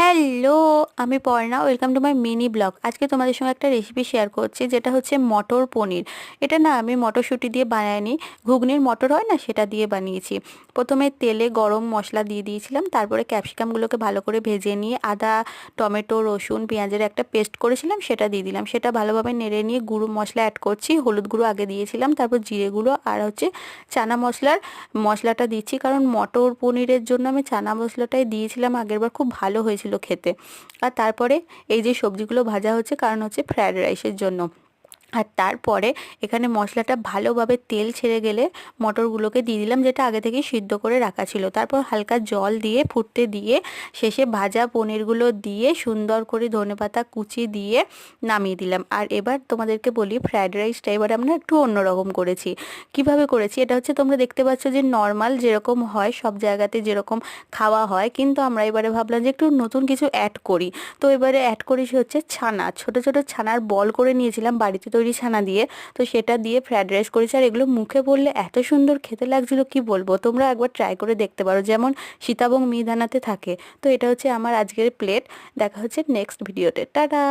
Hello, আমি Parna. Welcome to my mini blog. আজকে তোমাদের সঙ্গে একটা রেসিপি শেয়ার করছি, যেটা হচ্ছে মটর পনির। এটা না আমি মটরশুঁটি দিয়ে বানাইনি, ঘুগনির মটর হয় না সেটা দিয়ে বানিয়েছি। প্রথমে তেলে গরম মশলা দিয়ে দিয়েছিলাম, তারপরে ক্যাপসিকামগুলোকে ভালো করে ভেজে নিয়ে আদা, টমেটো, রসুন, পেঁয়াজের একটা পেস্ট করেছিলাম, সেটা দিয়ে দিলাম। সেটা ভালোভাবে নেড়ে নিয়ে গুঁড়ো মশলা অ্যাড করছি। হলুদ গুঁড়ো আগে দিয়েছিলাম, তারপর জিরে গুঁড়ো আর হচ্ছে চানা মশলাটা দিচ্ছি, কারণ মটর পনিরের জন্য আমি চানা মশলাটাই দিয়েছিলাম আগেরবার, খুব ভালো হয়েছিল খেতে। আর তারপরে এই যে সবজিগুলো ভাজা হচ্ছে, কারণ হচ্ছে ফ্রায়েড রাইসের জন্য। আর তারপরে এখানে মশলাটা ভালোভাবে তেল ছেড়ে গেলে মটরগুলোকে দিয়ে দিলাম, যেটা আগে থেকেই সিদ্ধ করে রাখা ছিল। তারপর হালকা জল দিয়ে ফুটতে দিয়ে শেষে ভাজা পনিরগুলো দিয়ে সুন্দর করে ধনেপাতা কুচি দিয়ে নামিয়ে দিলাম। আর এবার তোমাদেরকে বলি, ফ্রায়েড রাইসটা এবার আমরা একটু অন্যরকম করেছি। কিভাবে করেছি, এটা হচ্ছে তোমরা দেখতে পাচ্ছ যে নর্মাল যেরকম হয় সব জায়গাতে যেরকম খাওয়া হয়, কিন্তু আমরা এবারে ভাবলাম যে একটু নতুন কিছু অ্যাড করি। তো এবারে অ্যাড করেছি হচ্ছে ছানা, ছোট ছোট ছানার বল করে নিয়েছিলাম বাড়িতে তৈরি ছানা দিয়ে। তো সেটা দিয়ে ফ্রায়েড রাইস করেছি, আর এগুলো মুখে বললে এত সুন্দর খেতে লাগছিল কি বলবো। তোমরা একবার ট্রাই করে দেখতে পারো, যেমন সীতাভোগ মিহিদানাতে থাকে। তো এটা হচ্ছে আমার আজকের প্লেট। দেখা হচ্ছে নেক্সট ভিডিওতে। টাটা।